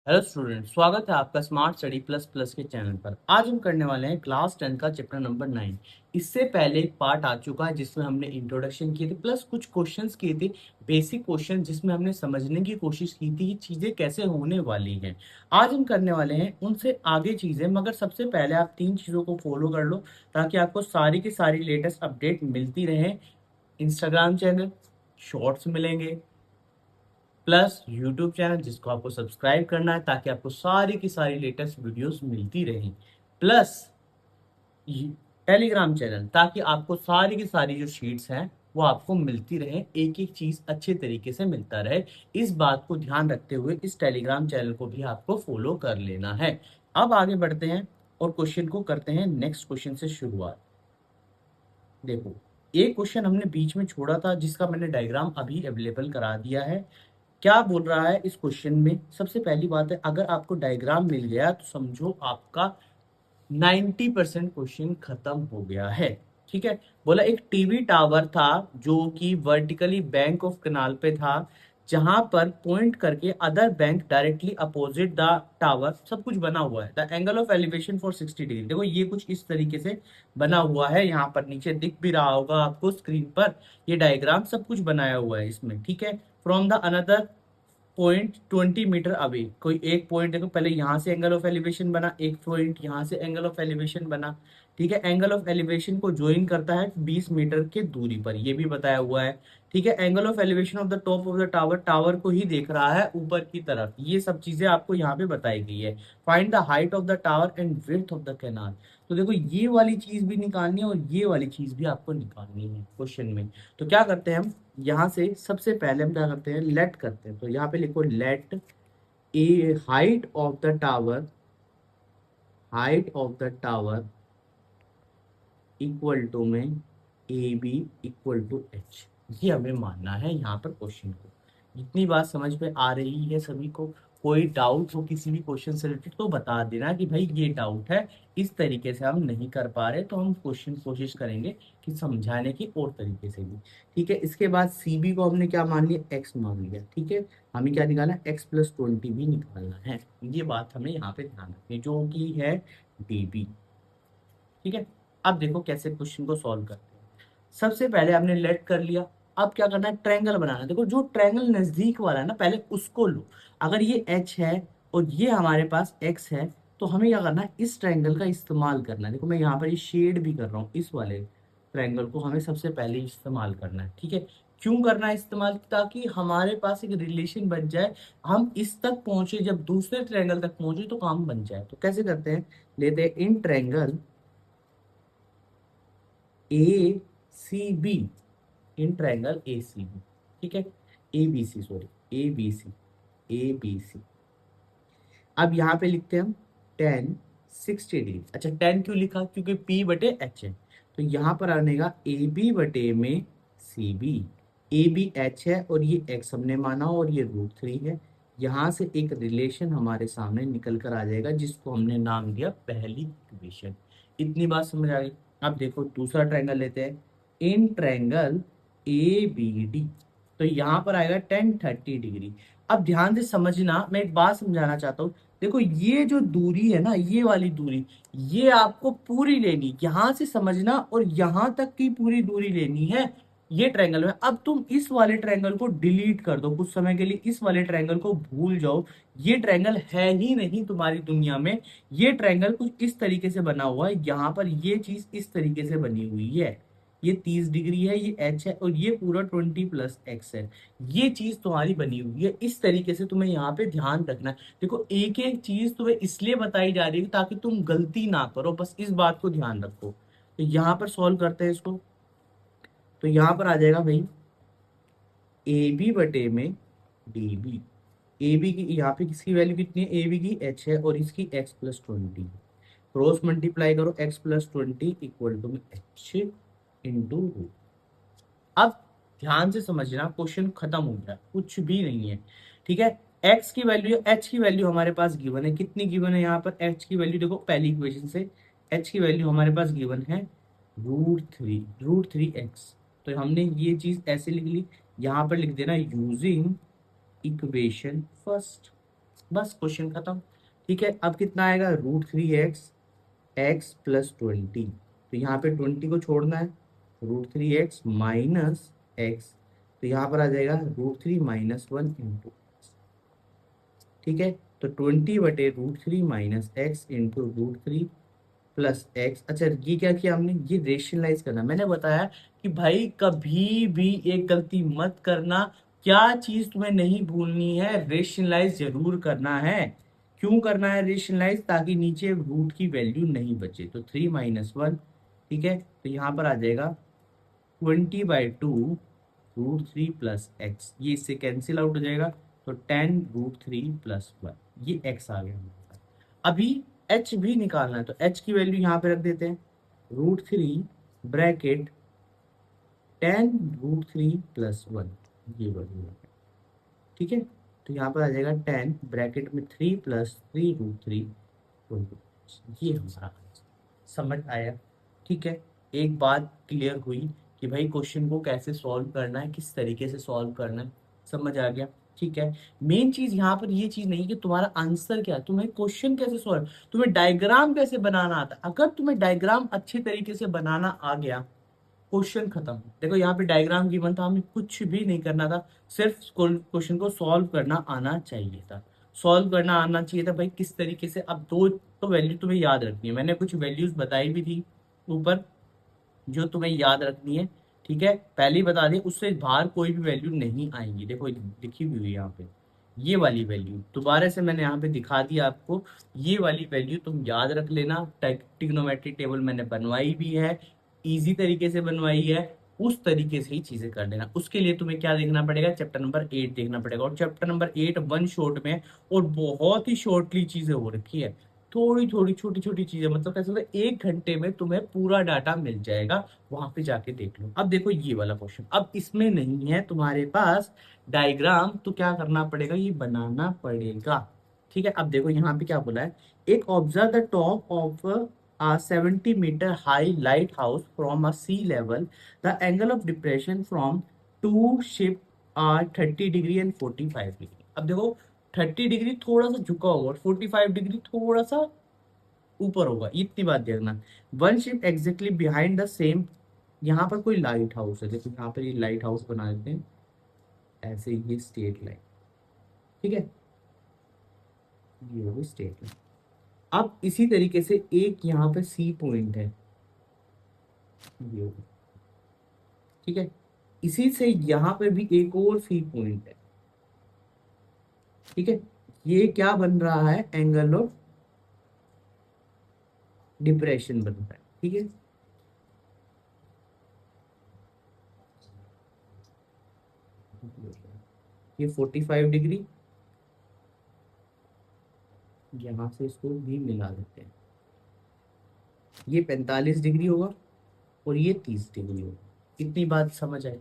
Hello student, स्वागत है आपका स्मार्ट स्टडी प्लस प्लस के चैनल पर। आज हम करने वाले हैं क्लास 10 का चैप्टर नंबर 9। इससे पहले एक पार्ट आ चुका है जिसमें हमने इंट्रोडक्शन किए थे प्लस कुछ क्वेश्चंस किए थे, बेसिक क्वेश्चन, जिसमें हमने समझने की कोशिश की थी कि चीज़ें कैसे होने वाली हैं। आज हम करने वाले हैं उनसे आगे चीज़ें, मगर सबसे पहले आप तीन चीज़ों को फॉलो कर लो ताकि आपको सारी की सारी लेटेस्ट अपडेट मिलती रहे। इंस्टाग्राम चैनल, शॉर्ट्स मिलेंगे, प्लस यूट्यूब चैनल जिसको आपको सब्सक्राइब करना है ताकि आपको सारी की सारी लेटेस्ट वीडियोस मिलती रहें, प्लस टेलीग्राम चैनल ताकि आपको सारी की सारी जो शीट्स हैं वो आपको मिलती रहे, एक एक चीज अच्छे तरीके से मिलता रहे। इस बात को ध्यान रखते हुए इस टेलीग्राम चैनल को भी आपको फॉलो कर लेना है। अब आगे बढ़ते हैं और क्वेश्चन को करते हैं नेक्स्ट क्वेश्चन से शुरुआत। देखो, एक क्वेश्चन हमने बीच में छोड़ा था जिसका मैंने डायग्राम अभी अवेलेबल करा दिया है। क्या बोल रहा है इस क्वेश्चन में? सबसे पहली बात है, अगर आपको डायग्राम मिल गया तो समझो आपका 90% क्वेश्चन खत्म हो गया है। ठीक है। बोला एक टीवी टावर था जो कि वर्टिकली बैंक ऑफ कनाल पे था, जहां पर पॉइंट करके other bank directly opposite the tower सब कुछ बना हुआ है। The angle of elevation for 60 degree. देखो ये कुछ इस तरीके से बना हुआ है, यहाँ पर नीचे दिख भी रहा होगा आपको स्क्रीन पर। ये डायग्राम सब कुछ बनाया हुआ है इसमें। ठीक है। From the another point 20 meter away, कोई एक पॉइंट देखो, पहले यहाँ से एंगल ऑफ एलिवेशन बना, एक पॉइंट यहाँ से एंगल ऑफ एलिवेशन बना। ठीक है। एंगल ऑफ एलिवेशन को ज्वाइन करता है 20 मीटर की दूरी पर, ये भी बताया हुआ है। ठीक है। Angle of elevation of the top of the tower, tower को ही देख रहा है ऊपर की तरफ। ये सब चीजें आपको यहाँ पे बताई गई है। Find the height of the tower and width of the canal. तो देखो ये वाली चीज भी निकालनी है और ये वाली चीज भी आपको निकालनी है क्वेश्चन में। तो क्या करते हैं हम, यहाँ से सबसे पहले हम क्या करते हैं, लेट करते हैं। तो यहाँ पे लिखो let A height of the tower, height of the tower equal to में A B equal to H. ये हमें मानना है यहाँ पर क्वेश्चन को। इतनी बात समझ में आ रही है सभी को? कोई डाउट हो किसी भी क्वेश्चन से रिलेटेड तो बता देना कि भाई ये डाउट है, इस तरीके से हम नहीं कर पा रहे, तो हम क्वेश्चन कोशिश करेंगे कि समझाने की और तरीके से भी। ठीक है। इसके बाद सी बी को हमने क्या मान लिया, एक्स मान लिया। ठीक है। हमें क्या निकालना है, एक्स प्लस 20 भी निकालना है। ये बात हमें यहाँ पे ध्यान रखनी है, जो कि है डी बी। ठीक है। अब देखो कैसे क्वेश्चन को सॉल्व करते हैं। सबसे पहले हमने लेट कर लिया। अब क्या करना है, ट्रायंगल बनाना है। देखो जो ट्रायंगल नजदीक वाला है ना, पहले उसको लो। अगर ये एच है और ये हमारे पास एक्स है, तो हमें क्या करना है, इस ट्रायंगल का इस्तेमाल करना है। देखो मैं यहाँ पर ये शेड भी कर रहा हूँ, इस वाले ट्रायंगल को हमें सबसे पहले इस्तेमाल करना है। ठीक है। क्यों करना है इस्तेमाल, ताकि हमारे पास एक रिलेशन बन जाए। हम इस तक पहुंचे, जब दूसरे ट्रायंगल तक पहुंचे तो काम बन जाए। तो कैसे करते हैं, लेते हैं in triangle A C B, in triangle A C B. ठीक है। A B C, sorry, A B C, A B C. अब यहाँ पे लिखते हैं हम टेन 60 डिग्री। अच्छा, टेन क्यों लिखा, क्योंकि पी बटे एच है। तो यहाँ पर आने का ए बी बटे में C B. A B H है और ये एक्स हमने माना और ये √3 है। यहाँ से एक रिलेशन हमारे सामने निकल कर आ जाएगा जिसको हमने नाम दिया पहली इक्वेशन। इतनी बात समझ आ गई। अब देखो दूसरा ट्रायंगल लेते हैं, in triangle A B D. तो यहाँ पर आएगा 10 30 डिग्री। अब ध्यान से समझना, मैं एक बात समझाना चाहता हूँ। देखो ये जो दूरी है ना, ये वाली दूरी, ये आपको पूरी लेनी, यहां से समझना, और यहां तक की पूरी दूरी लेनी है ये ट्रायंगल में। अब तुम इस वाले ट्रायंगल को डिलीट कर दो कुछ समय के लिए, इस वाले ट्रायंगल को भूल जाओ। ये ट्रायंगल है ही नहीं तुम्हारी दुनिया में। ये ट्रायंगल कुछ इस तरीके से बना हुआ है, यहाँ पर ये चीज इस तरीके से बनी हुई है। ये 30 डिग्री है, ये एच है, और ये पूरा 20 प्लस एक्स है। ये चीज तुम्हारी बनी हुई है इस तरीके से, तुम्हें यहाँ पे ध्यान रखना है। देखो एक एक चीज तुम्हें इसलिए बताई जा रही है ताकि तुम गलती ना करो, बस इस बात को ध्यान रखो। तो यहाँ पर सॉल्व करते हैं इसको। तो यहाँ पर आ जाएगा भाई ए बी बटे में डी बी। ए बी की यहाँ पे किसकी वैल्यू कितनी है, ए बी की एच है और इसकी एक्स प्लस 20। क्रॉस मल्टीप्लाई करो, एक्स प्लस 20 इक्वल टू में एच इंटू रू। अब ध्यान से समझना, क्वेश्चन खत्म हो गया, कुछ भी नहीं है। ठीक है। एक्स की वैल्यू, एच की वैल्यू हमारे पास गिवन है। कितनी गिवन है यहाँ पर, एच की वैल्यू देखो पहली इक्वेशन से, एच की वैल्यू हमारे पास गिवन है √3 एक्स। तो हमने ये चीज ऐसे लिख ली, यहाँ पर लिख देना यूजिंग इक्वेशन फर्स्ट। बस क्वेश्चन खत्म। ठीक है, अब कितना आएगा, √3x एक्स प्लस 20। तो यहाँ पे 20 को छोड़ना है, √3x माइनस एक्स, तो यहाँ पर आ जाएगा √3 - 1 इंटू। ठीक है, तो 20/√3 - x इंटू √3 प्लस एक्स। अच्छा, ये क्या किया हमने, ये रेशनलाइज करना। मैंने बताया कि भाई कभी भी एक गलती मत करना। क्या चीज तुम्हें नहीं भूलनी है, रेशनलाइज जरूर करना है। क्यों करना है रेशनलाइज, ताकि नीचे रूट की वैल्यू नहीं बचे। तो 3 - 1, ठीक है, तो यहाँ पर आ जाएगा 20/2 √3 प्लस एक्स, ये इससे कैंसिल आउट हो जाएगा। तो 10 √3 + 1, ये एक्स आ गया हमारे पास। अभी एच भी निकालना है, तो एच की वैल्यू यहाँ पे रख देते हैं, √3 ब्रैकेट 10 √3 + 1, ये वैल्यू है। ठीक है, तो यहाँ पर आ जाएगा 10 ब्रैकेट में 3 + 3 √3, ये हमारा आंसर। समझ आया? ठीक है, एक बात क्लियर हुई कि भाई क्वेश्चन को कैसे सॉल्व करना है, किस तरीके से सॉल्व करना है, समझ आ गया? ठीक है, मेन चीज यहाँ पर ये चीज नहीं कि तुम्हारा आंसर क्या है, तुम्हें क्वेश्चन कैसे सॉल्व, तुम्हें डायग्राम कैसे बनाना आता है। अगर तुम्हें डायग्राम अच्छे तरीके से बनाना आ गया, क्वेश्चन खत्म। देखो यहाँ पे डायग्राम गिवन था, हमें कुछ भी नहीं करना था, सिर्फ क्वेश्चन को सॉल्व करना आना चाहिए था। सॉल्व करना आना चाहिए था भाई, किस तरीके से। अब दो तो वैल्यू तुम्हें याद रखनी है, मैंने कुछ वैल्यूज बताई भी थी ऊपर, जो तुम्हें याद रखनी है। ठीक है, पहले ही बता दें, उससे बाहर कोई भी वैल्यू नहीं आएंगी। देखो लिखी हुई है यहाँ पे, ये वाली वैल्यू दोबारा से मैंने यहाँ पे दिखा दिया आपको। ये वाली वैल्यू तुम याद रख लेना। ट्रिग्नोमेट्री टेबल मैंने बनवाई भी है, इजी तरीके से बनवाई है, उस तरीके से ही चीजें कर लेना। उसके लिए तुम्हें क्या देखना पड़ेगा, चैप्टर नंबर 8 देखना पड़ेगा। और चैप्टर नंबर 8 वन शॉट में, और बहुत ही शॉर्टली चीजें हो रखी है, थोड़ी थोड़ी छोटी छोटी चीजें, मतलब कैसे होता है, 1 घंटे में तुम्हें पूरा डाटा मिल जाएगा। वहां पे जाके देख लो। अब देखो ये वाला क्वेश्चन, अब इसमें नहीं है तुम्हारे पास डायग्राम, तो क्या करना पड़ेगा, ये बनाना पड़ेगा। ठीक है, अब देखो यहाँ पे क्या बोला है, एक observe the top of a 70-meter high lighthouse from a sea level. The angle of depression from two ship are 30 degree and 45 degree. अब देखो 30 डिग्री थोड़ा सा झुका होगा और 45 डिग्री थोड़ा सा ऊपर होगा, इतनी बात देखना। One ship exactly behind the same, यहाँ पर कोई लाइट हाउस है, देखो यहाँ पर ये लाइट हाउस बना देते हैं ऐसे, ये स्टेट लाइन। ठीक है, ये होगी स्टेट लाइन। अब इसी तरीके से एक यहाँ पे सी पॉइंट है, ये होगा। ठीक है, इसी से यहाँ पे भी एक और सी पॉइंट है। ठीक है, ये क्या बन रहा है, एंगल ऑफ डिप्रेशन बन रहा है। ठीक है, ये 45 डिग्री, यहां से इसको भी मिला देते हैं, ये 45 डिग्री होगा और ये 30 डिग्री होगा। इतनी बात समझ आई?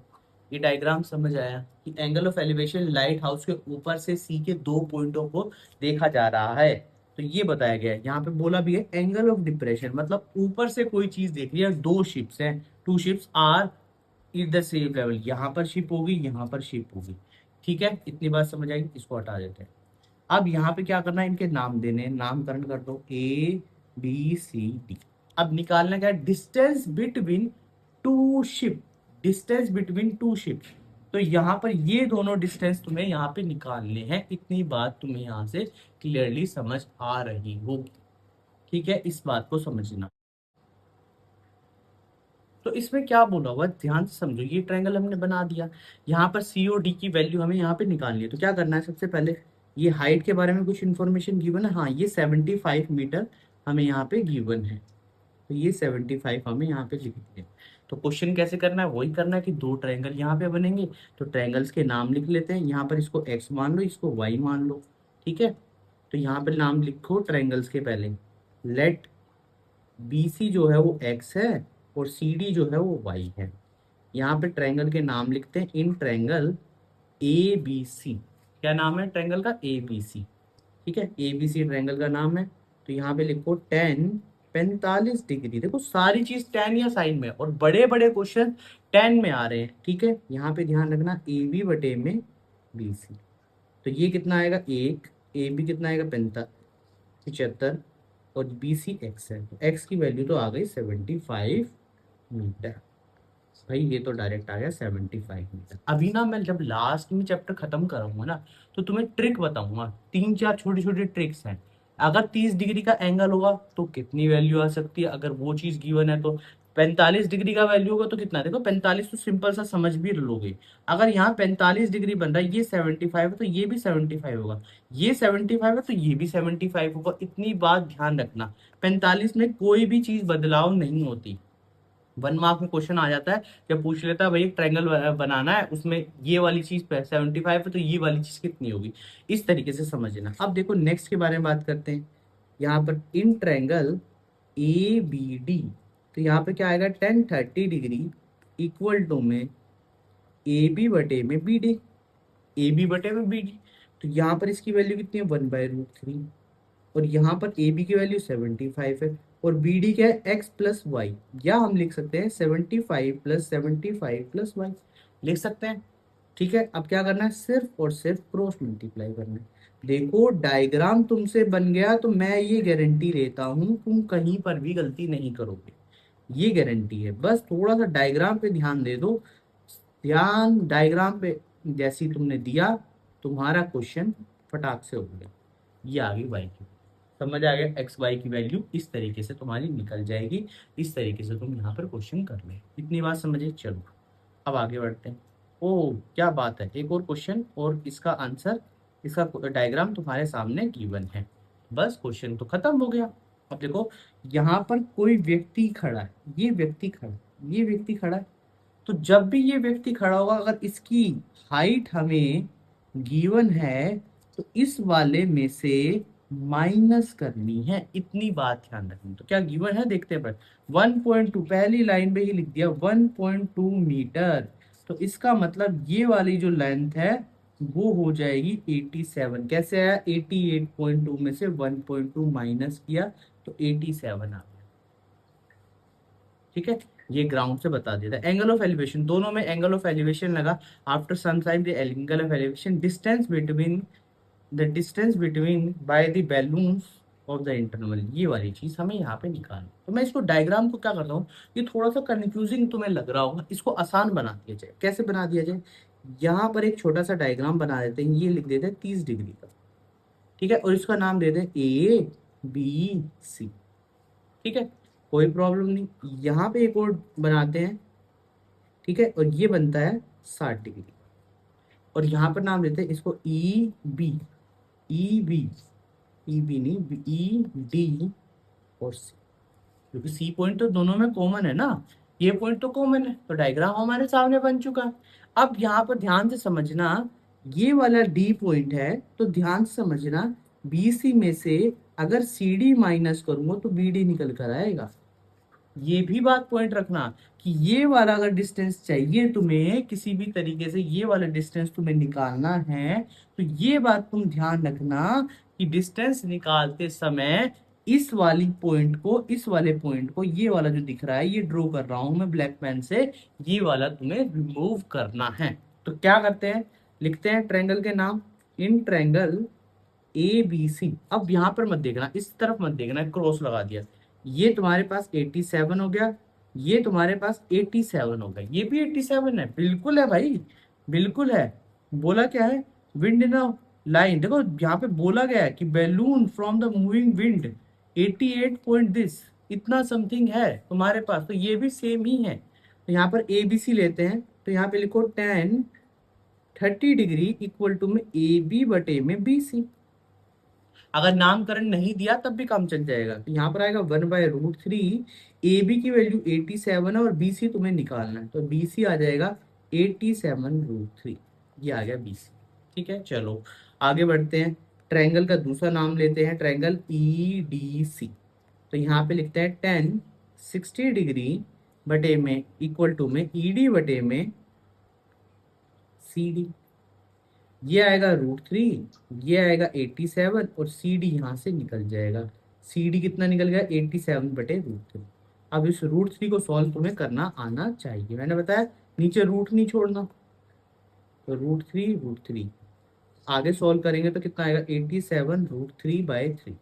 ये डायग्राम समझ आया कि angle of elevation light house के ऊपर से सी के दो पॉइंटों को देखा जा रहा है। तो ये बताया गया है, यहाँ पे बोला भी है एंगल ऑफ डिप्रेशन, मतलब ऊपर से कोई चीज देख रही है, दो शिप्स हैं, two ships are is the same level, यहाँ पर शिप होगी, यहाँ पर शिप होगी। ठीक है, इतनी बात समझ आएगी, इसको हटा देते हैं। अब यहाँ पे क्या करना है, इनके नाम देने, नामकरण कर दो, A B C D। अब निकालना क्या है, distance between two ship, distance between two ship. तो यहाँ पर ये दोनों डिस्टेंस तुम्हें यहाँ पे निकालने हैं। इतनी बात तुम्हें यहाँ से क्लियरली समझ आ रही होगी। ठीक है, इस बात को समझना। तो इसमें क्या बोला हुआ, ध्यान से समझो। ये ट्रायंगल हमने बना दिया, यहाँ पर सी और डी की वैल्यू हमें यहाँ पे निकालनी है। तो क्या करना है, सबसे पहले ये हाइट के बारे में कुछ इन्फॉर्मेशन गिवन है। हाँ, ये 75 मीटर हमें यहाँ पे गिवन है, तो ये 75 हमें यहाँ पे लिख दिया। तो क्वेश्चन कैसे करना है, वही करना है कि दो ट्रायंगल यहाँ पे बनेंगे, तो ट्रायंगल्स के नाम लिख लेते हैं। यहाँ पर इसको एक्स मान लो, इसको वाई मान लो। ठीक है, तो यहाँ पर नाम लिखो ट्रायंगल्स के पहले। लेट बी सी जो है वो एक्स है और सी डी जो है वो वाई है। यहाँ पे ट्रायंगल के नाम लिखते हैं, इन ट्रायंगल ए बी सी। क्या नाम है ट्रायंगल का, ए बी सी। ठीक है, ए बी सी ट्रायंगल का नाम है। तो यहाँ पे लिखो 10 45 डिग्री। देखो सारी चीज टेन या साइन में, और बड़े बड़े क्वेश्चन 10 में आ रहे हैं। ठीक है, यहाँ पे ध्यान रखना, ए बी बटे में बी सी। तो ये कितना आएगा, 1 ए बी कितना आएगा 75, और बी सी एक्स है, तो एक्स की वैल्यू तो आ गई 75 मीटर। भाई ये तो डायरेक्ट आ गया 75 मीटर। अभी ना मैं जब लास्ट में चैप्टर खत्म करूंगा ना, तो तुम्हें ट्रिक बताऊंगा, 3-4 छोटी छोटी ट्रिक्स हैं। अगर 30 डिग्री का एंगल होगा तो कितनी वैल्यू आ सकती है, अगर वो चीज गिवन है तो 45 डिग्री का वैल्यू होगा तो कितना, देखो 45 तो सिंपल सा समझ भी लोगे। अगर यहाँ 45 डिग्री बन रहा है, ये 75 है तो ये भी 75 होगा, ये 75 है तो ये भी 75 होगा। इतनी बात ध्यान रखना, 45 में कोई भी चीज बदलाव नहीं होती। 1 मार्क में क्वेश्चन आ जाता है, जब पूछ लेता है भाई एक ट्रायंगल बनाना है, उसमें ये वाली चीज पे 75 है तो ये वाली चीज कितनी होगी, इस तरीके से समझना। अब देखो नेक्स्ट के बारे में बात करते हैं। यहाँ पर in triangle A B D, तो यहाँ पे क्या आएगा 10-30 डिग्री इक्वल टू में ए बी बटे में बी डी, ए बी बटे में बी डी। तो यहाँ पर इसकी वैल्यू कितनी है 1/√3, और यहाँ पर ए बी की वैल्यू 75 है, और बी डी क्या है एक्स प्लस वाई, या हम लिख सकते हैं 75 + 75 + वाई, लिख सकते हैं। ठीक है, अब क्या करना है, सिर्फ और सिर्फ क्रॉस मल्टीप्लाई करना है। देखो डायग्राम तुमसे बन गया तो मैं ये गारंटी लेता हूं तुम कहीं पर भी गलती नहीं करोगे, ये गारंटी है। बस थोड़ा सा डायग्राम पे ध्यान दे दो, ध्यान डायग्राम पे जैसी तुमने दिया, तुम्हारा क्वेश्चन फटाक से हो गया। ये आ गई वाई की, समझ आ गया, एक्स वाई की वैल्यू इस तरीके से तुम्हारी निकल जाएगी। इस तरीके से तुम यहाँ पर क्वेश्चन कर ले, इतनी बात समझे। चलो अब आगे बढ़ते हैं। ओ क्या बात है, एक और क्वेश्चन और इसका आंसर, इसका डायग्राम तुम्हारे सामने गिवन है, बस क्वेश्चन तो खत्म हो गया। अब देखो यहाँ पर कोई व्यक्ति खड़ा है, ये व्यक्ति खड़ा है, ये व्यक्ति खड़ा है, तो जब भी ये व्यक्ति खड़ा होगा, अगर इसकी हाइट हमें गिवन है तो इस वाले में से माइनस करनी है, इतनी बात ध्यान रखनी। तो क्या गिवन है देखते हैं, पर 1.2 पहली लाइन पे ही लिख दिया 1.2 मीटर, तो इसका मतलब ये वाली जो लेंथ है वो हो जाएगी 87। कैसे आया, 88.2 में से 1.2 माइनस किया तो 87 आ गया। ठीक है, ये ग्राउंड से बता देता है। एंगल ऑफ एलिवेशन, दोनों में एंगल ऑफ एलिवेशन लगा, after some time the angle of elevation, distance between by the balloons of the interval, ये वाली चीज हमें यहाँ पे निकालनी। तो मैं इसको डायग्राम को क्या करता हूँ, ये थोड़ा सा कंफ्यूजिंग तुम्हें लग रहा होगा, इसको आसान बना दिया जाए। कैसे बना दिया जाए, यहाँ पर एक छोटा सा डायग्राम बना देते हैं, ये लिख देते हैं 30 डिग्री का, ठीक है, और इसका नाम देते हैं ए बी सी। ठीक है, कोई प्रॉब्लम नहीं। यहाँ पे एक और बनाते हैं, ठीक है, और ये बनता है 60 डिग्री, और यहाँ पर नाम देते हैं इसको E B, E B, E B नहीं, ई डी और सी, क्योंकि सी पॉइंट तो दोनों में कॉमन है ना, ये पॉइंट तो कॉमन है, तो डायग्राम हमारे सामने बन चुका है। अब यहाँ पर ध्यान से समझना, ये वाला डी पॉइंट है, तो ध्यान से समझना, बी सी में से अगर सी डी माइनस करूंगा तो बी डी निकल कर आएगा। ये भी बात पॉइंट रखना कि ये वाला अगर डिस्टेंस चाहिए तुम्हें किसी भी तरीके से, ये वाला डिस्टेंस तुम्हें निकालना है, तो ये बात तुम ध्यान रखना कि डिस्टेंस निकालते समय इस वाली पॉइंट को, इस वाले पॉइंट को, ये वाला जो दिख रहा है, ये ड्रॉ कर रहा हूं मैं ब्लैक पेन से, ये वाला तुम्हें रिमूव करना है। तो क्या करते हैं, लिखते हैं ट्रायंगल के नाम, इन ट्रायंगल ए बी सी। अब यहां पर मत देखना, इस तरफ मत देखना, क्रॉस लगा दिया, ये तुम्हारे पास 87 हो गया, ये तुम्हारे पास 87 हो गया, ये भी 87 है, बिल्कुल है भाई, बिल्कुल है। बोला क्या है, विंड इन लाइन, देखो यहाँ पे बोला गया है कि balloon from the moving wind 88 point this, इतना समथिंग है तुम्हारे पास, तो ये भी सेम ही है। तो यहाँ पर ए बी सी लेते हैं, तो यहाँ पे लिखो 10-30 डिग्री इक्वल टू में ए बी बटे में बी सी। अगर नामकरण नहीं दिया तब भी काम चल जाएगा, तो यहाँ पर आएगा 1/√3, ए बी की वैल्यू 87 है और बी सी तुम्हें निकालना है, तो बी सी आ जाएगा 87√3, ये आ गया बी सी। ठीक है, चलो आगे बढ़ते हैं। ट्रायंगल का दूसरा नाम लेते हैं, ट्रायंगल ई डी सी। तो यहाँ पे लिखते हैं 10-60 डिग्री बटे में इक्वल टू में ई डी बटे में सी डी, ये आएगा √3, ये आएगा 87, और सी डी यहाँ से निकल जाएगा। सी डी कितना निकल गया, 87/√3। अब इस √3 को सॉल्व तुम्हें करना आना चाहिए, मैंने बताया नीचे रूट नहीं छोड़ना, तो √3 √3। आगे सॉल्व करेंगे तो कितना आएगा 87√3/3।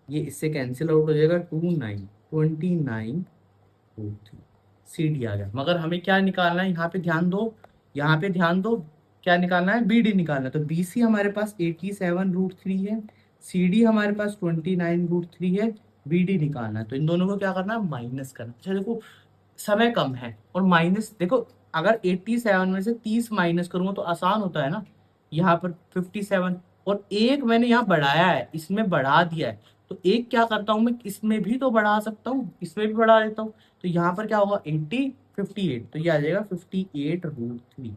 ये इससे कैंसिल आउट हो जाएगा 29 सी डी आ गया। मगर हमें क्या निकालना है, यहाँ पे ध्यान दो, यहाँ पे ध्यान दो, क्या निकालना है, बी डी निकालना है। तो बी सी हमारे पास 87√3 है, सी डी हमारे पास 29√3 है, बी डी निकालना है। तो इन दोनों को क्या करना है, माइनस करना है। अच्छा देखो समय कम है और माइनस देखो, अगर 87 में से 30 माइनस करूंगा तो आसान होता है ना, यहाँ पर 57, और एक मैंने यहाँ बढ़ाया है, इसमें बढ़ा दिया है, तो एक क्या करता हूँ मैं, इसमें भी तो बढ़ा सकता हूँ, इसमें भी बढ़ा देता हूँ। तो यहाँ पर क्या होगा 58, तो ये आ जाएगा 58√3,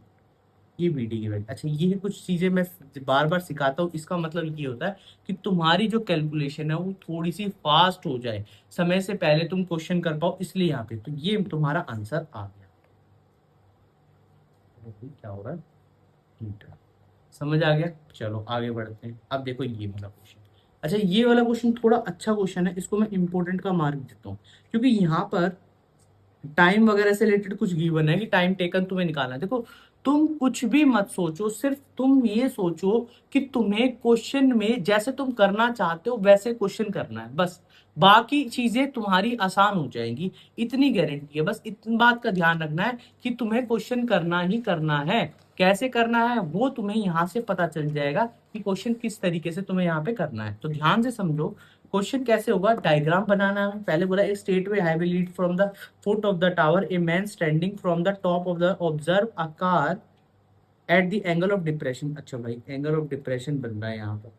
ये बीडी की वैल्यू। अच्छा ये कुछ चीजें मैं बार बार सिखाता हूँ, इसका मतलब ये होता है कि तुम्हारी जो कैलकुलेशन है वो थोड़ी सी फास्ट हो जाए, समय से पहले तुम क्वेश्चन कर पाओ, इसलिए यहाँ पे तो ये तुम्हारा आंसर आ गया। क्या हो रहा है, हीटर, समझ आ गया। चलो आगे बढ़ते हैं। अब देखो ये वाला क्वेश्चन, अच्छा ये वाला क्वेश्चन थोड़ा अच्छा क्वेश्चन है, इसको मैं इंपॉर्टेंट का मार्क देता हूँ, क्योंकि यहाँ पर टाइम वगैरह से रिलेटेड कुछ गिवन है कि टाइम टेकन तुम्हें निकालना है। देखो तुम कुछ भी मत सोचो, सिर्फ तुम ये सोचो कि तुम्हें क्वेश्चन में जैसे तुम करना चाहते हो वैसे क्वेश्चन करना है, बस बाकी चीजें तुम्हारी आसान हो जाएंगी, इतनी गारंटी है। बस इतनी बात का ध्यान रखना है कि तुम्हें क्वेश्चन करना ही करना है, कैसे करना है वो तुम्हें यहाँ से पता चल जाएगा कि क्वेश्चन किस तरीके से तुम्हें यहाँ पे करना है। तो ध्यान से समझो क्वेश्चन कैसे होगा, डायग्राम बनाना है। पहले बोला एक state way highway lead from the foot of the tower, a man standing from the top of the observe a car at the angle of depression। अच्छा भाई एंगल ऑफ डिप्रेशन बन रहा है यहाँ पर,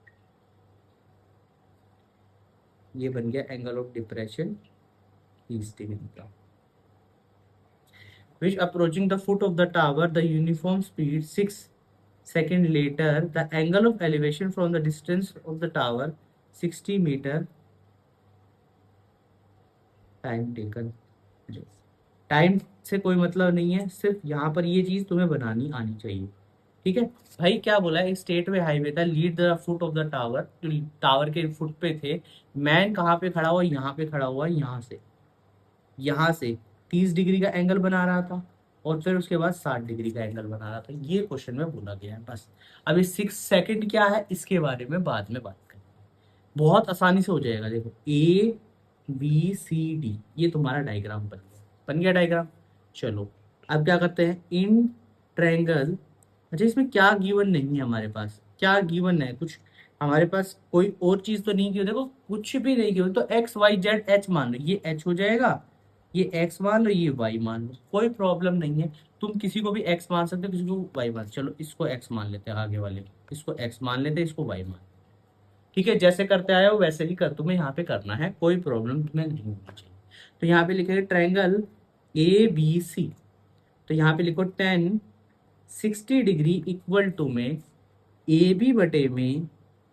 ये बन गया एंगल ऑफ डिप्रेशन 30 डिग्री का। which approaching the foot of the tower the uniform speed 6 seconds later, the angle of elevation from the distance of the tower 60 meter, time taken. Time से कोई मतलब नहीं है, सिर्फ यहाँ पर ये चीज तुम्हें बनानी आनी चाहिए, ठीक है भाई। क्या बोला है, एक स्टेट वे हाईवे था, lead the foot of the tower, tower के फुट पे थे, मैन कहाँ पे खड़ा हुआ, यहाँ पे खड़ा हुआ, यहाँ से 30 डिग्री का एंगल बना रहा था, और फिर उसके बाद 60 डिग्री का एंगल बना रहा था। ये क्वेश्चन में बोला गया है बस। अभी 6 सेकंड क्या है इसके बारे में बाद में बात करें, बहुत आसानी से हो जाएगा। देखो ABCD ये तुम्हारा डायग्राम बन गया डायग्राम। चलो अब क्या करते हैं, इन ट्रायंगल। अच्छा इसमें क्या गिवन नहीं है हमारे पास, क्या गिवन है कुछ हमारे पास, कोई और चीज तो नहीं की, देखो कुछ भी नहीं की, तो XYZ H मान लो, ये H हो जाएगा, ये X मान लो, ये Y मान लो, कोई प्रॉब्लम नहीं है। तुम किसी को भी X मान सकते हो, किसी को Y मान, चलो इसको X मान लेते हैं, आगे वाले इसको X मान लेते हैं, इसको Y मान, ठीक है जैसे करते आए हो वैसे ही कर, तुम्हें यहाँ पे करना है, कोई प्रॉब्लम तुम्हें नहीं होनी चाहिए। तो यहाँ पे लिखेंगे ट्रायंगल ABC, तो यहाँ पे लिखो 10 60 डिग्री इक्वल टू में AB बटे में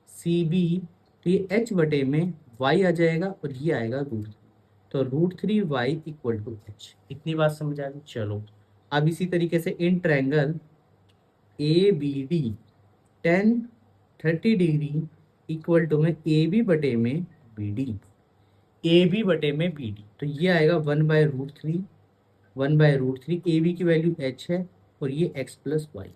CB, तो ये H बटे में Y आ जाएगा, और ये आएगा √3, तो √3Y इक्वल टू H। इतनी बात समझ आ गई। चलो अब इसी तरीके से in triangle ABD 10 30 degree equal to में AB बटे में BD, AB बटे में BD, तो ये आएगा 1/√3, 1/√3, AB की वैल्यू H है और ये X plus Y.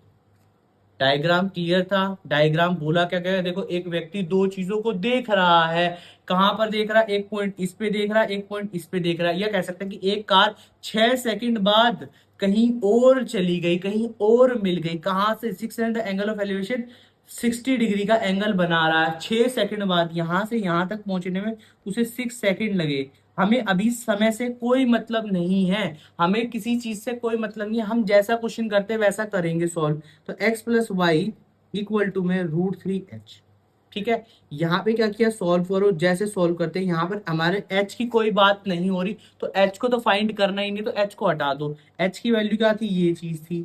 Diagram clear था। डायग्राम बोला क्या क्या, देखो एक व्यक्ति दो चीजों को देख रहा है, कहां पर देख रहा है, एक पॉइंट इस पे देख रहा है, एक पॉइंट इस पे देख रहा है। यह कह सकते हैं कि एक कार 6 सेकंड बाद कहीं और चली गई, कहीं और मिल गई, कहां से 6 एंगल ऑफ एलिवेशन 60 डिग्री का एंगल बना रहा है, 6 सेकंड बाद यहां से यहां तक पहुंचने में उसे 6 सेकंड लगे। हमें अभी समय से कोई मतलब नहीं है, हमें किसी चीज से कोई मतलब नहीं है, हम जैसा क्वेश्चन करते हैं वैसा करेंगे सॉल्व। तो X plus Y equal to में √3H, ठीक है। यहाँ पे क्या किया, सॉल्व करो, जैसे सॉल्व करते हैं यहाँ पर हमारे H की कोई बात नहीं हो रही, तो H को तो फाइंड करना ही नहीं, तो H को हटा दो। H की वैल्यू क्या थी, ये चीज थी,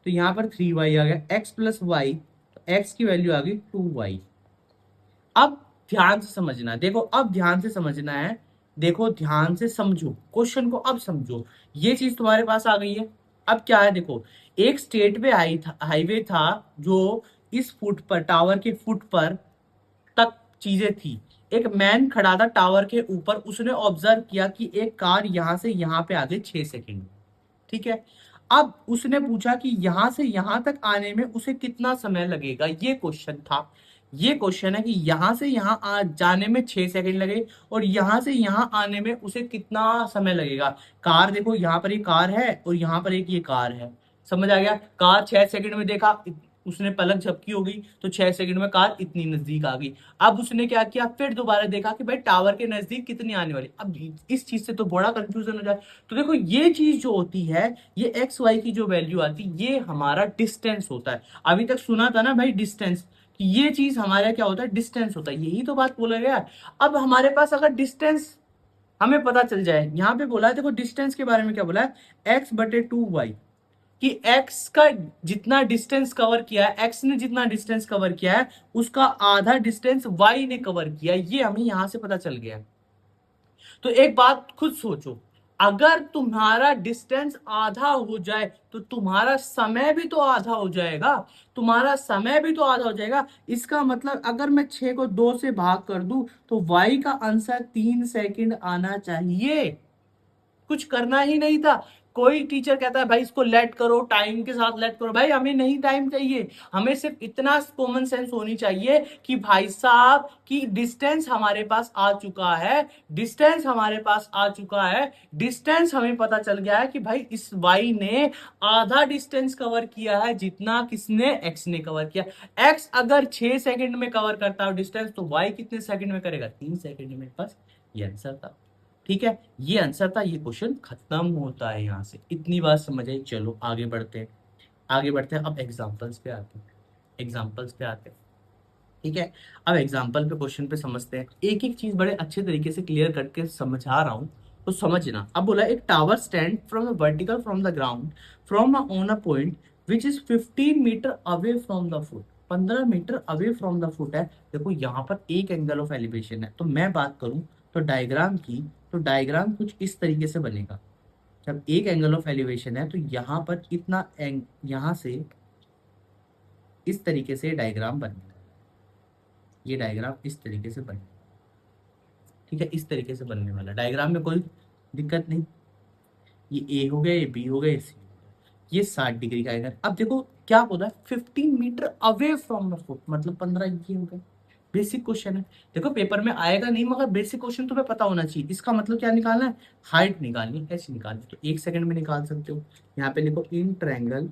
तो यहाँ पर 3Y आ गया। X प्लस वाई, तो X की वैल्यू आ गई 2Y। अब ध्यान से समझना, देखो अब ध्यान से समझना है, देखो ध्यान से समझो क्वेश्चन को, अब समझो ये चीज तुम्हारे पास आ गई है। अब क्या है, देखो एक स्टेट वे हाईवे था जो इस फुट पर, टावर के फुट पर तक चीजें थी। एक मैन खड़ा था टावर के ऊपर, उसने ऑब्जर्व किया कि एक कार यहां से यहां पे आ गई 6 सेकंड में, ठीक है। अब उसने पूछा कि यहां से यहां तक आने में उसे कितना समय लगेगा, ये क्वेश्चन था। ये क्वेश्चन है कि यहां से यहां जाने में 6 सेकंड लगे और यहां से यहां आने में उसे कितना समय लगेगा। कार देखो, यहाँ पर एक कार है और यहाँ पर एक ये कार है। समझ आ गया? कार 6 सेकंड में देखा, उसने पलक झपकी होगी तो 6 सेकंड में कार इतनी नजदीक आ गई। अब उसने क्या किया, फिर दोबारा देखा कि भाई टावर के नजदीक कितनी आने वाली। अब इस चीज से तो बड़ा कंफ्यूजन हो जाए। तो देखो ये चीज जो होती है, ये एक्स वाई की जो वैल्यू आती है, ये हमारा डिस्टेंस होता है। अभी तक सुना था ना भाई डिस्टेंस, कि ये चीज हमारा क्या होता है, डिस्टेंस होता है। यही तो बात बोला गया है। अब हमारे पास अगर डिस्टेंस हमें पता चल जाए, यहां पे बोला है, देखो डिस्टेंस के बारे में क्या बोला है, x/2y, कि x का जितना डिस्टेंस कवर किया है, x ने जितना डिस्टेंस कवर किया है उसका आधा डिस्टेंस y ने कवर किया है, ये हमें यहां से पता चल गया है। तो एक बात खुद सोचो, अगर तुम्हारा डिस्टेंस आधा हो जाए तो तुम्हारा समय भी तो आधा हो जाएगा। तुम्हारा समय भी तो आधा हो जाएगा। इसका मतलब अगर मैं 6 को 2 से भाग कर दूं तो y का आंसर 3 सेकंड आना चाहिए। कुछ करना ही नहीं था। कोई टीचर कहता है भाई इसको लेट करो, टाइम के साथ लेट करो, भाई हमें नहीं टाइम चाहिए। हमें सिर्फ इतना कॉमन सेंस होनी चाहिए कि भाई साहब की डिस्टेंस हमारे पास आ चुका है, डिस्टेंस हमारे पास आ चुका है, डिस्टेंस हमें पता चल गया है कि भाई इस वाई ने आधा डिस्टेंस कवर किया है जितना किसने, एक्स ने कवर किया। एक्स अगर 6 सेकंड में कवर करता है डिस्टेंस, तो वाई कितने सेकंड में करेगा, 3 सेकंड में। बस ये आंसर था। ठीक है, ये आंसर था, ये क्वेश्चन खत्म होता है यहां से। इतनी बात समझ आई। चलो आगे बढ़ते हैं, आगे बढ़ते हैं। अब एग्जांपल्स पे आते हैं, एग्जांपल्स पे आते हैं। ठीक है, अब एग्जांपल पे, क्वेश्चन पे समझते हैं। एक एक चीज बड़े अच्छे तरीके से क्लियर करके समझा रहा हूं, तो समझना। अब बोला एक tower stand from the vertical from the ground from on a point which is 15 meter away from the foot. 15 meter away from the foot है। देखो यहाँ पर एक एंगल ऑफ एलिवेशन है, तो मैं बात करूं तो डायग्राम की, तो डायग्राम कुछ इस तरीके से बनेगा। जब एक एंगल ऑफ एलिवेशन है तो यहाँ पर इतना यहाँ से इस तरीके से डायग्राम बनेगा। ये डायग्राम इस तरीके से बनेगा। ठीक है, इस तरीके से बनने वाला डायग्राम में कोई दिक्कत नहीं। ये ए हो गया, ये बी हो गया, ये सी हो गया। ये 60 डिग्री का एंगल। अब देखो क्या बोला, 15 meter away from the foot, मतलब 15 ये हो गया। बेसिक क्वेश्चन है। देखो पेपर में आएगा नहीं, मगर बेसिक क्वेश्चन तुम्हें पता होना चाहिए। इसका मतलब क्या निकालना है, हाइट निकालनी है, ऐसे निकालनी है। तो 1 सेकंड में निकाल सकते हो। यहाँ पे लिखो in triangle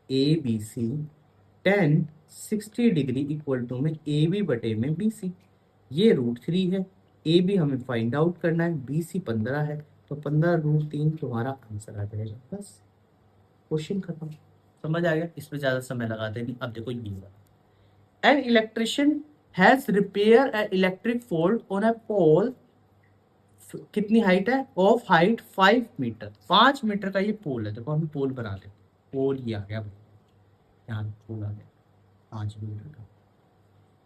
A B C tan 60 degree equal to में ए बी बटे में बी सी। ये √3 है। ए बी हमें फाइंड आउट करना है, बी सी 15 है, तो 15√3 तुम्हारा आंसर आ जाएगा। बस क्वेश्चन खत्म। समझ आ गया? इस पे ज्यादा समय लगाते नहीं। अब देखो ये, an electrician has repair a electric fault on a pole. कितनी हाइट है, ऑफ हाइट 5 मीटर। 5 मीटर का ये पोल है। देखो हम पोल बना लेते, पोल ये आ गया, यहाँ पोल आ गया 5 मीटर का।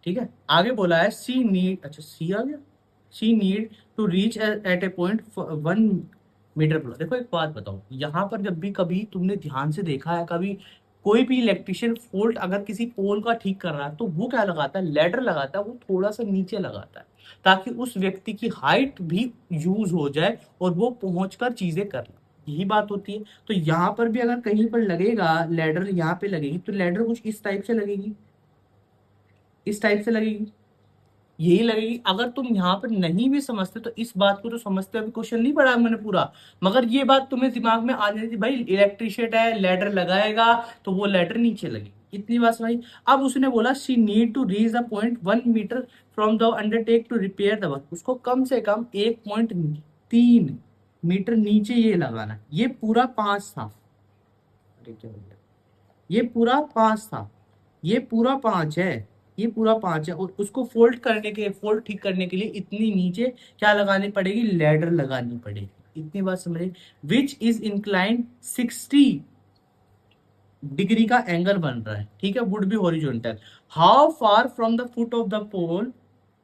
ठीक है, आगे बोला है सी नीड, अच्छा सी आ गया, she need to reach at a point 1 metre plus. देखो एक बात बताओ, यहाँ पर जब भी कभी तुमने ध्यान से देखा है, कभी कोई भी इलेक्ट्रिशियन फोल्ट अगर किसी पोल का ठीक कर रहा है तो वो क्या लगाता है, लेडर लगाता है, वो थोड़ा सा नीचे लगाता है ताकि उस व्यक्ति की हाइट भी यूज हो जाए और वो पहुंचकर चीजें कर ले। यही बात होती है। तो यहाँ पर भी अगर कहीं पर लगेगा लेडर, यहाँ पे लगेगी तो लेडर कुछ इस टाइप से लगेगी, इस टाइप से लगेगी, यही लगेगी। अगर तुम यहाँ पर नहीं भी समझते तो इस बात को तो समझते, अभी क्वेश्चन नहीं पढ़ा मैंने पूरा, मगर ये बात तुम्हें दिमाग में आ जाती थी, भाई इलेक्ट्रिशियन है, लेडर लगाएगा तो वो लेडर नीचे लगेगी। इतनी बात समझ। अब उसने बोला she need to reach the point 1 meter from the undertake to repair the work. उसको कम से कम 1.3 मीटर नीचे ये लगाना। ये पूरा 5 था, अरे क्या हो गया, ये पूरा 5 था, ये पूरा 5 है, ये पूरा 5 है। और उसको फोल्ड करने के, फोल्ड ठीक करने के लिए इतनी नीचे क्या लगानी पड़ेगी, लेडर लगानी पड़ेगी। इतनी बात समझे। विच इज इंक्लाइन 60 डिग्री का एंगल बन रहा है। ठीक है, would be horizontal. How far from the foot of the pole,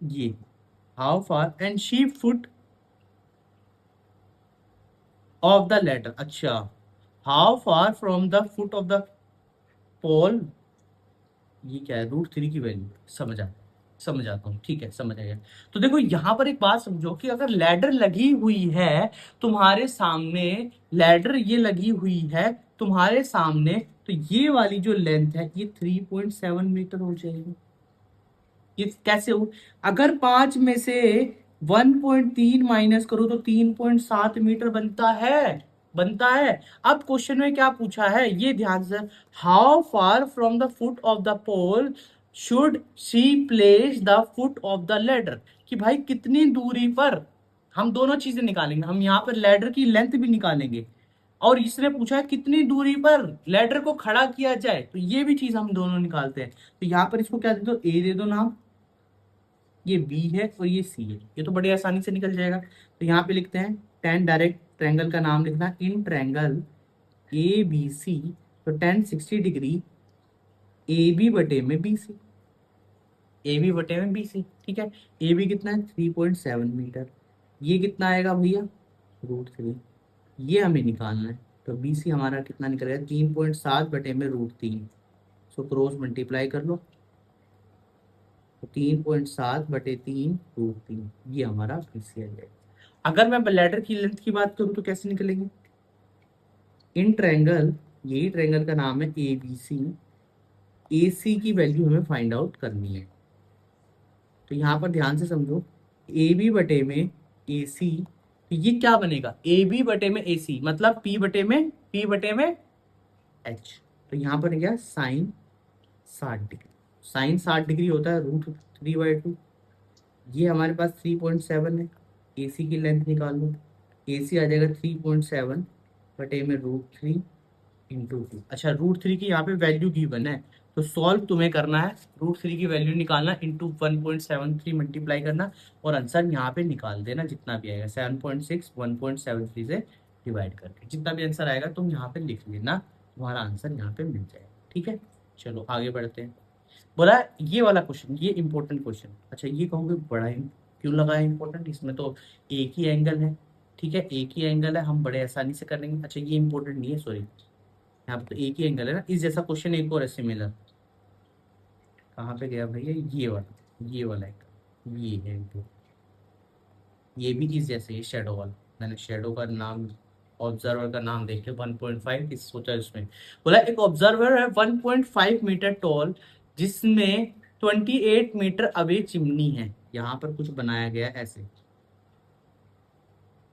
ये how far and she foot of the ladder. अच्छा, how far from the foot of the pole, ये क्या है, √3 की वैल्यू समझ आ। समझ आता हूँ, ठीक है, समझ आएगा। तो देखो यहाँ पर एक बात समझो कि अगर लैडर लगी हुई है तुम्हारे सामने, लैडर ये लगी हुई है तुम्हारे सामने, तो ये वाली जो लेंथ है ये 3.7 मीटर हो जाएगी। ये कैसे हो? अगर 5 में से 1.3 माइनस करो तो 3.7 मीटर बनता है, बनता है। अब क्वेश्चन में क्या पूछा है ये ध्यान से, how far from the foot of the pole should she place the foot of the ladder, कि भाई कितनी दूरी पर, हम दोनों चीजें निकालेंगे, हम यहाँ पर लेडर की लेंथ भी निकालेंगे, और इसने पूछा है कितनी दूरी पर लेडर को खड़ा किया जाए, तो ये भी चीज हम दोनों निकालते हैं। तो यहाँ पर इसको क्या दे दो, ए दे दो नाम, ये बी है और ये सी है, ये तो बड़ी आसानी से निकल जाएगा। तो यहाँ पे लिखते हैं टेन, डायरेक्ट ट्रायंगल का नाम लिखना, इन ट्रायंगल ए बी सी, तो टेन 60 डिग्री ए बी बटे में बी सी, ए बी बटे में बी सी, ठीक है। ए बी कितना है 3.7 मीटर, ये कितना आएगा भैया √3, ये हमें निकालना है। तो बी सी हमारा कितना निकलेगा 3.7 बटे में √3, सो क्रॉस मल्टीप्लाई कर लो, तो 3.7/3 ये हमारा पीसीआर है। अगर मैं लेटर की लेंथ की बात करूं तो कैसे निकलेंगे, इन ट्रायंगल, यही ट्रायंगल का नाम है ए बी सी, ए सी की वैल्यू हमें फाइंड आउट करनी है। तो यहाँ पर ध्यान से समझो, ए बी बटे में ए सी, तो ये क्या बनेगा, ए बी बटे में ए सी मतलब पी बटे में एच, तो यहाँ पर क्या साइन 60 डिग्री, साइन 60 डिग्री होता है √3/2, ये हमारे पास 3.7 है, एसी की लेंथ निकाल लो, एसी आ जाएगा 3.7 बटे में √3 × 2। अच्छा √3 की यहाँ पे वैल्यू गिवन है, तो सॉल्व तुम्हें करना है, √3 की वैल्यू निकालना, इंटू 1.73 मल्टीप्लाई करना, और आंसर यहाँ पे निकाल देना, जितना भी आएगा 7.6 1.73 से डिवाइड करके जितना भी आंसर आएगा तुम यहाँ पे लिख लेना, तुम्हारा आंसर यहाँ पे मिल जाएगा, ठीक है। चलो आगे बढ़ते हैं। बोला ये वाला क्वेश्चन, ये इंपॉर्टेंट क्वेश्चन, अच्छा ये कहोगे बड़ा ही क्यों लगा है इंपॉर्टेंट, इसमें तो एक ही एंगल है, ठीक है, एक ही एंगल है, हम बड़े आसानी से कर लेंगे। अच्छा ये इंपॉर्टेंट नहीं है, सॉरी, यहाँ पे तो एक ही एंगल है ना, इस जैसा क्वेश्चन एक और है सिमिलर, कहाँ पे गया भैया, ये वाला एंगल, ये है एंगल, ये भी इस जैसे है, शेडो वाला, मैंने शेडो का नाम, ऑब्जर्वर का नाम देख के 1.5 इस सोचा इसमें। बोला एक ऑब्जर्वर है 1.5 मीटर टॉल, जिसमें 28 मीटर अवे चिमनी है, यहाँ पर कुछ बनाया गया ऐसे,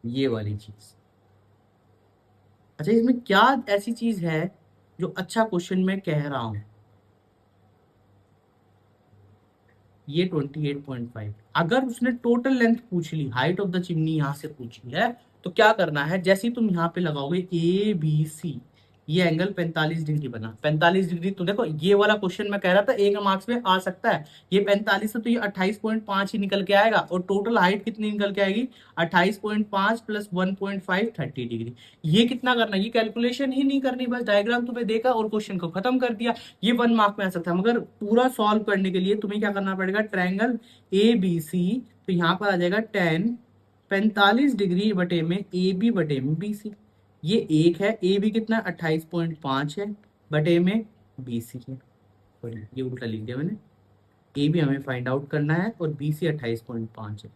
ये वाली चीज। अच्छा इसमें क्या ऐसी चीज है जो अच्छा क्वेश्चन में कह रहा हूं, ये 28.5, अगर उसने टोटल लेंथ पूछ ली, हाइट ऑफ द चिमनी यहाँ से पूछी है, तो क्या करना है, जैसे ही तुम यहाँ पे लगाओगे ए बी सी, ये एंगल 45 डिग्री बना, 45 डिग्री, तो देखो ये वाला क्वेश्चन मैं कह रहा था एक मार्क्स में आ सकता है, ये 45 से तो ये 28.5 ही निकल के आएगा, और टोटल हाइट कितनी निकल के आएगी 28.5 + 1.5 30 डिग्री। ये कितना करना, ये कैलकुलेशन ही नहीं करनी, बस डायग्राम तुम्हें देखा और क्वेश्चन को खत्म कर दिया, ये 1 मार्क में आ सकता है। मगर पूरा सॉल्व करने के लिए तुम्हें क्या करना पड़ेगा, ट्रायंगल ए बी सी, तो यहाँ पर आ जाएगा 10 45 डिग्री बटे में ए बी बटे में बी सी, ये एक है, ए बी कितना 28.5 है बटे में बी सी है, सॉरी ये उल्टा लिख दिया मैंने, ए बी हमें फाइंड आउट करना है और बी सी 28.5 है,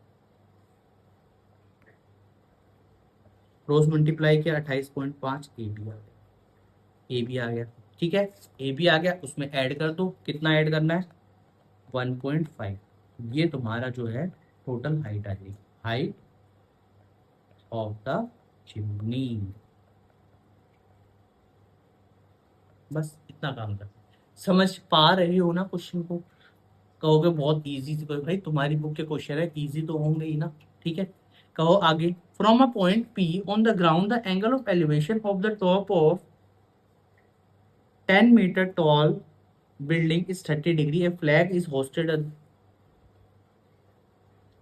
क्रॉस मल्टीप्लाई किया 28.5, ए बी आ गया, ए बी आ गया, ठीक है, ए बी आ गया, उसमें ऐड कर दो, कितना ऐड करना है 1.5, ये तुम्हारा जो है टोटल हाइट आ जाएगी, हाइट ऑफ द चिमनी, बस इतना काम कर, समझ पा रहे हो ना क्वेश्चन को, कहोगे बहुत इजी, तो भाई तुम्हारी बुक के क्वेश्चन है इजी तो होंगे ही ना, ठीक है। कहो आगे, from a point P on the ground the angle of elevation of the top of 10 meter tall building is 30 degree, a flag is hoisted,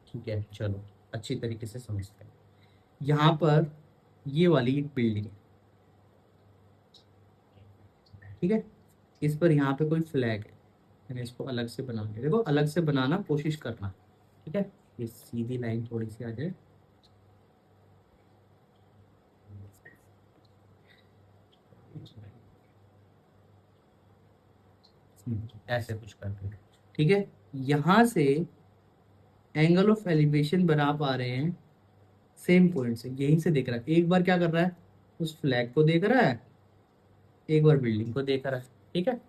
ठीक है चलो अच्छी तरीके से समझते हैं। यहाँ पर ये वाली एक बिल्डिंग है, ठीक है, इस पर यहाँ पे कोई फ्लैग है, मैंने इसको अलग से बना दिया, देखो अलग से बनाना कोशिश करना, ठीक है, ये सीधी लाइन थोड़ी सी आ जाए, ऐसे कुछ करके, ठीक है, यहां से एंगल ऑफ एलिवेशन बना पा रहे हैं सेम पॉइंट से, यहीं से देख रहा है। एक बार क्या कर रहा है, उस फ्लैग को देख रहा है, एक बार बिल्डिंग को देख रहा है। ठीक है।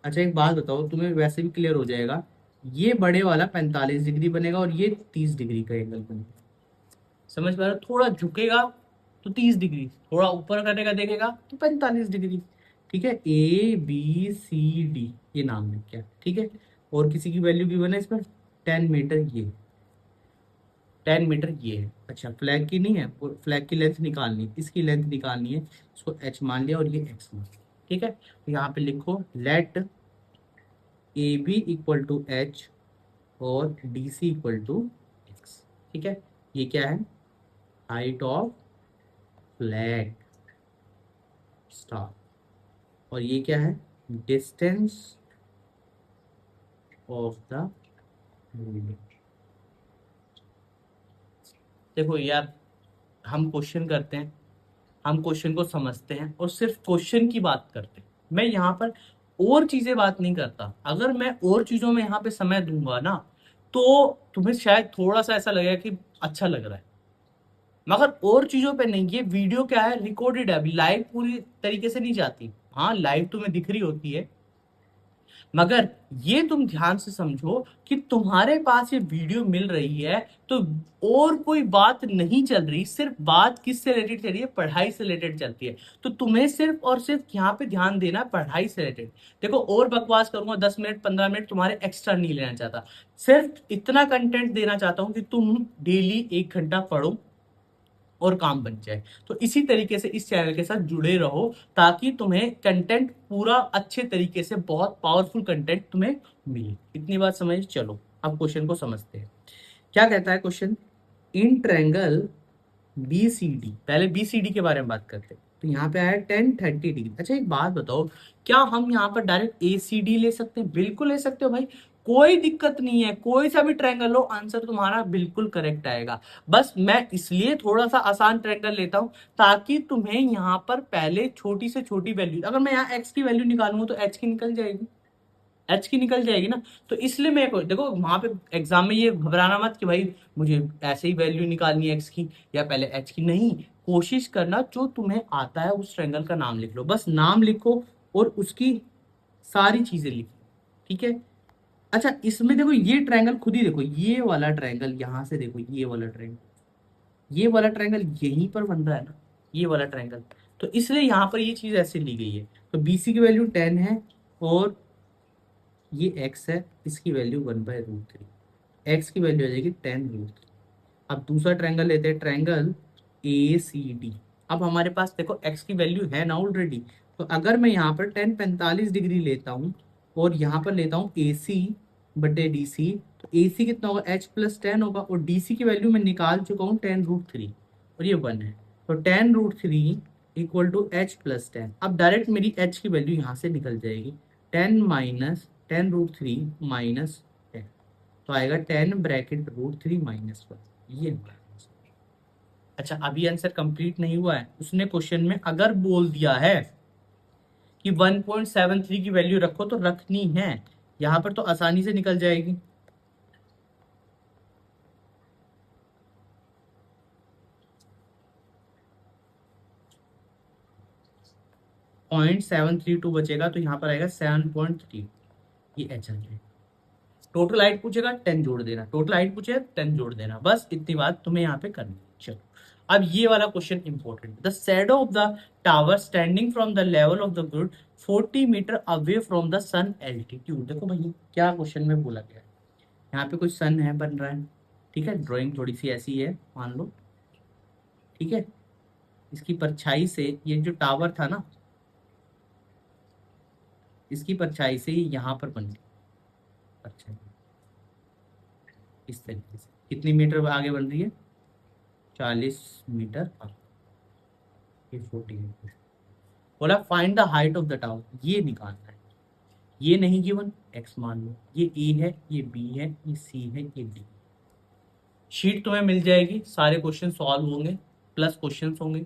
अच्छा एक बात बताओ, तुम्हें वैसे भी क्लियर हो जाएगा, ये बड़े वाला 45 डिग्री बनेगा और ये 30 डिग्री का एंगल बनेगा। समझ पा रहे हो? थोड़ा झुकेगा तो 30 डिग्री, थोड़ा ऊपर करने का देखेगा तो 45 डिग्री। ठीक है, ए बी सी डी ये नाम है क्या। ठीक है, और किसी की वैल्यू गिवन है इसमें 10 मीटर, ये 10 मीटर ये है। अच्छा फ्लैग की नहीं है, फ्लैग की लेंथ निकालनी है, इसकी लेंथ निकालनी है, इसको एच मान लिया और ये एक्स मान लिया। ठीक है, तो यहाँ पे लिखो let A B equal to H और D C equal to X. ठीक है, ये क्या है, हाइट ऑफ फ्लैग स्टार, और ये क्या है, डिस्टेंस ऑफ द बिल्डिंग। देखो यार, हम क्वेश्चन करते हैं, हम क्वेश्चन को समझते हैं और सिर्फ क्वेश्चन की बात करते हैं। मैं यहाँ पर और चीजें बात नहीं करता। अगर मैं और चीजों में यहाँ पे समय दूंगा ना, तो तुम्हें शायद थोड़ा सा ऐसा लगेगा कि अच्छा लग रहा है, मगर और चीजों पे नहीं। ये वीडियो क्या है, रिकॉर्डेड है, अभी लाइव पूरी तरीके से नहीं जाती। हाँ लाइव तुम्हें दिख रही होती है, मगर ये तुम ध्यान से समझो कि तुम्हारे पास ये वीडियो मिल रही है तो और कोई बात नहीं चल रही, सिर्फ बात किससे रिलेटेड चल रही है, पढ़ाई से रिलेटेड चलती है। तो तुम्हें सिर्फ और सिर्फ यहाँ पे ध्यान देना है पढ़ाई से रिलेटेड। देखो और बकवास करूंगा 10 मिनट 15 मिनट तुम्हारे एक्स्ट्रा नहीं लेना चाहता, सिर्फ इतना कंटेंट देना चाहता हूँ कि तुम डेली 1 घंटा पढ़ो और काम बन जाए। तो इसी तरीके से इस चैनल के साथ जुड़े रहो, ताकि तुम्हें कंटेंट पूरा अच्छे तरीके से, बहुत पावरफुल कंटेंट तुम्हें मिले। इतनी बात समझ, चलो अब क्वेश्चन को समझते हैं। क्या कहता है question, in triangle B C D, पहले बी सी डी के बारे में बात करते हैं। तो यहाँ पे आया 10 30 डिग्री। अच्छा एक बात बताओ, क्या हम यहाँ पर डायरेक्ट ए सी डी ले सकते हैं? बिल्कुल ले सकते हो भाई, कोई दिक्कत नहीं है। कोई सा भी ट्रायंगल लो, आंसर तुम्हारा बिल्कुल करेक्ट आएगा। बस मैं इसलिए थोड़ा सा आसान ट्रायंगल लेता हूं, ताकि तुम्हें यहाँ पर पहले छोटी से छोटी वैल्यू, अगर मैं यहाँ एक्स की वैल्यू निकालूंगा तो एच की निकल जाएगी, एच की निकल जाएगी ना। तो इसलिए मैं देखो वहां पे एग्जाम में ये घबराना मत कि भाई मुझे ऐसे ही वैल्यू निकालनी है एक्स की या पहले एच की, नहीं। कोशिश करना जो तुम्हें आता है उस ट्रायंगल का नाम लिख लो, बस नाम लिखो और उसकी सारी चीजें लिखो। ठीक है। अच्छा इसमें देखो ये ट्रायंगल खुद ही देखो, ये वाला ट्रायंगल यहां से देखो, ये वाला ट्रायंगल, ये वाला ट्रायंगल यहीं पर बन रहा है ना, ये वाला ट्रायंगल। तो इसलिए यहां पर ये चीज ऐसे ली गई है। तो बीसी की वैल्यू 10 है और ये x है, इसकी वैल्यू 1/√3, एक्स की वैल्यू आ जाएगी 10√3। अब दूसरा ट्रायंगल लेते हैं, ट्रायंगल ए सी डी। अब हमारे पास देखो x की वैल्यू है ना ऑलरेडी, तो अगर मैं यहाँ पर 10 45 डिग्री लेता हूँ और यहाँ पर लेता हूँ ए सी बटे डी सी, तो ए सी कितना होगा, h+10 होगा, और डी सी की वैल्यू मैं निकाल चुका हूँ 10√3 और ये 1 है। तो 10√3 इक्वल टू h+10। अब डायरेक्ट मेरी h की वैल्यू यहाँ से निकल जाएगी, 10 - 10√3 माइनस 10, तो आएगा 10 √3 -1, ये हमारा आंसर। अच्छा अभी आंसर कंप्लीट नहीं हुआ है, उसने क्वेश्चन में अगर बोल दिया है कि 1.73 की वैल्यू रखो तो रखनी है, यहां पर तो आसानी से निकल जाएगी। .732 बचेगा तो यहाँ पर आएगा 7.3, ये एच आ जाएगा। टोटल हाइट पूछेगा 10 जोड़ देना, टोटल हाइट पूछेगा 10 जोड़ देना, बस इतनी बात तुम्हें यहाँ पे करनी है। चलो अब ये वाला question important, the shadow of the tower standing from the level of the grid 40 meter away from the sun altitude. देखो भाई क्या क्वेश्चन में बोला गया है, यहाँ पे कोई सन है बन रहा है। ठीक है, ड्राइंग थोड़ी सी ऐसी है मान लो। ठीक है, इसकी परछाई से ये जो टावर था ना, इसकी परछाई से ये यहाँ पर बन गई परछाई, इस तरीके से कितनी मीटर आगे बन रही है, 40 मीटर आगे, ये 40 मीटर। बोला find the height of the tower, ये निकालना है। ये नहीं गिवन, एक्स मान लो, ये ए है, ये बी है, ये सी है, ये डी। शीट तुम्हें मिल जाएगी, सारे क्वेश्चन सॉल्व होंगे प्लस क्वेश्चंस होंगे।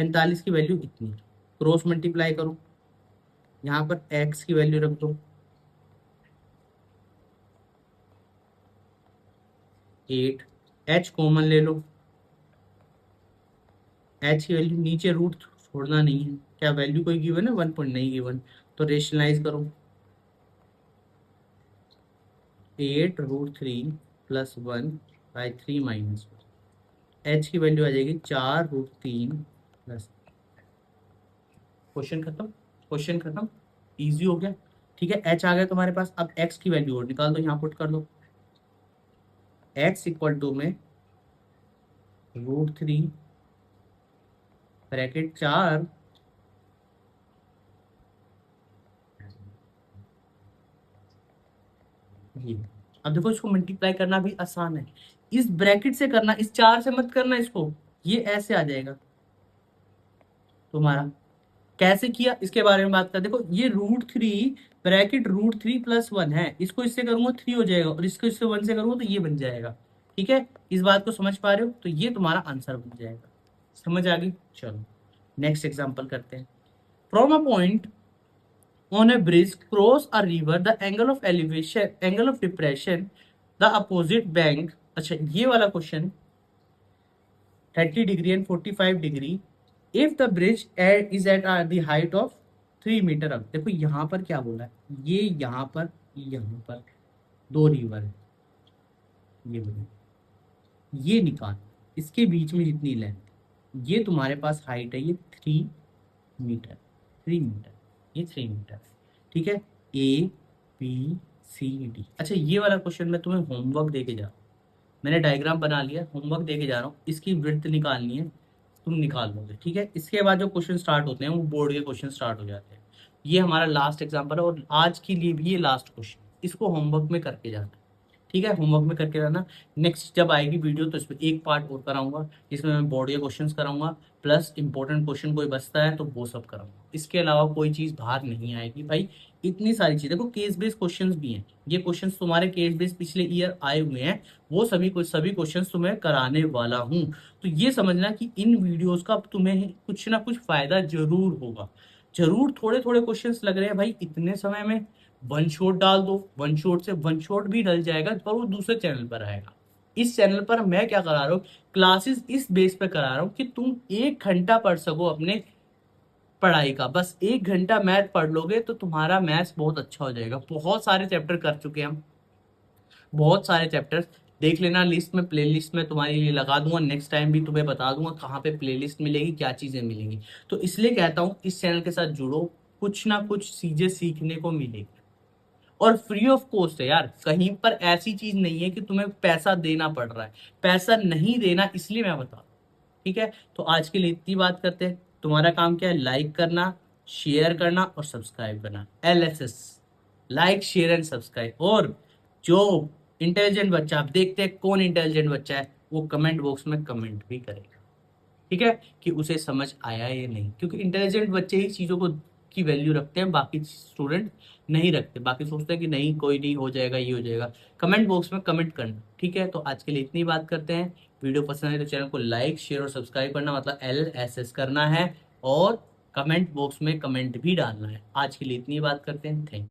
45 की वैल्यू इतनी, क्रॉस मल्टीप्लाई करो, यहाँ पर x की वैल्यू रख दो 8, h कॉमन ले लो, h की वैल्यू नीचे रूट छोड़ना नहीं है, क्या वैल्यू कोई गिवन है, 1 पॉइंट नहीं गिवन, तो रेशनलाइज करो 8√3 प्लस 1/3 माइनस 1, h की वैल्यू आ जाएगी 4√3 प्लस, क्वेश्चन खत्म, क्वेश्चन खत्म, इजी हो गया। ठीक है, h आ गया तुम्हारे पास, अब x की वैल्यू और निकाल दो, यहाँ पुट कर दो, x इक्वल टू में √3 ब्रैकेट 4 ये, अब देखो इसको मल्टीप्लाई करना भी आसान है, इस ब्रैकेट से करना, इस 4 से मत करना इसको, ये ऐसे आ जाएगा तुम्हारा। कैसे किया इसके बारे में बात कर, देखो ये √3 ब्रैकेट √3 प्लस 1 है, इसको इससे करूंगा 3 हो जाएगा, और इसको इससे 1 से करूंगा तो ये बन जाएगा। ठीक है, इस बात को समझ पा रहे हो, तो ये तुम्हारा आंसर बन जाएगा। समझ आ गई, चलो नेक्स्ट एग्जांपल करते हैं। From a point on a bridge cross a river, the angle of elevation, angle of depression, the opposite bank, अच्छा ये वाला question 30 degree and 45 degree, if the bridge is at the height of 3 meter. अब देखो यहाँ पर क्या बोला है, ये यहाँ पर दो रिवर है, ये बोले ये निकाल, इसके बीच में जितनी लेंथ, ये तुम्हारे पास हाइट है, ये 3 मीटर, 3 मीटर, ये 3 मीटर। ठीक है, ABCD। अच्छा ये वाला क्वेश्चन मैं तुम्हें होमवर्क देके जा रहा हूँ, मैंने डायग्राम बना लिया, होमवर्क देके जा रहा हूँ, इसकी विड्थ निकालनी है, तुम निकाल लोगे। ठीक है, इसके बाद जो क्वेश्चन स्टार्ट होते हैं वो बोर्ड के क्वेश्चन स्टार्ट हो जाते हैं। ये हमारा लास्ट एग्जाम्पल है, और आज के लिए भी ये लास्ट क्वेश्चन, इसको होमवर्क में करके जाना। ठीक है, होमवर्क में करके रहना, नेक्स्ट जब आएगी वीडियो तो इसमें एक पार्ट और कराऊंगा, जिसमें मैं बोर्ड के क्वेश्चंस कराऊंगा, प्लस इंपॉर्टेंट क्वेश्चन कोई बचता है तो वो सब कराऊंगा, इसके अलावा कोई चीज़ बाहर नहीं आएगी भाई। इतनी सारी चीज़, देखो केस बेस्ड क्वेश्चंस भी हैं, ये क्वेश्चंस तुम्हारे केस बेस्ड पिछले ईयर आए हुए हैं, वो सभी क्वेश्चंस तुम्हें कराने वाला हूँ। तो ये समझना कि इन वीडियोस का तुम्हें कुछ ना कुछ फायदा जरूर होगा, जरूर। थोड़े थोड़े क्वेश्चंस लग रहे हैं भाई इतने समय में, वन शॉट डाल दो, वन शॉट से वन शॉट भी डल जाएगा, पर वो दूसरे चैनल पर आएगा। इस चैनल पर मैं क्या करा रहा हूँ, क्लासेस इस बेस पे करा रहा हूँ कि तुम 1 घंटा पढ़ सको अपने पढ़ाई का, बस 1 घंटा मैथ पढ़ लोगे तो तुम्हारा मैथ्स बहुत अच्छा हो जाएगा। बहुत सारे चैप्टर कर चुके हैं हम, बहुत सारे चैप्टर्स देख लेना, लिस्ट में प्लेलिस्ट में तुम्हारे लिए लगा दूंगा, नेक्स्ट टाइम भी तुम्हें बता दूंगा कहाँ पे प्लेलिस्ट मिलेगी, क्या चीजें मिलेंगी। तो इसलिए कहता हूँ इस चैनल के साथ जुड़ो, कुछ ना कुछ चीजें सीखने को मिलेगी, और फ्री ऑफ कॉस्ट है यार, कहीं पर ऐसी चीज नहीं है कि तुम्हें पैसा देना पड़ रहा है, पैसा नहीं देना, इसलिए मैं बता रहा हूं। ठीक है, तो आज के लिए इतनी बात करते हैं। तुम्हारा काम क्या है, लाइक करना, शेयर करना और सब्सक्राइब करना, LSS, like share and subscribe. और जो इंटेलिजेंट बच्चा, आप देखते हैं कौन इंटेलिजेंट बच्चा है, वो कमेंट बॉक्स में कमेंट भी करेगा। ठीक है, कि उसे समझ आया या नहीं, क्योंकि इंटेलिजेंट बच्चे ही चीज़ों को की वैल्यू रखते हैं, बाकी स्टूडेंट नहीं रखते, बाकी सोचते हैं कि नहीं कोई नहीं, हो जाएगा, ये हो जाएगा। कमेंट बॉक्स में कमेंट करना। ठीक है, तो आज के लिए इतनी बात करते हैं, वीडियो पसंद है तो चैनल को लाइक शेयर और सब्सक्राइब करना, मतलब LSS करना है, और कमेंट बॉक्स में कमेंट भी डालना है। आज के लिए इतनी बात करते हैं, थैंक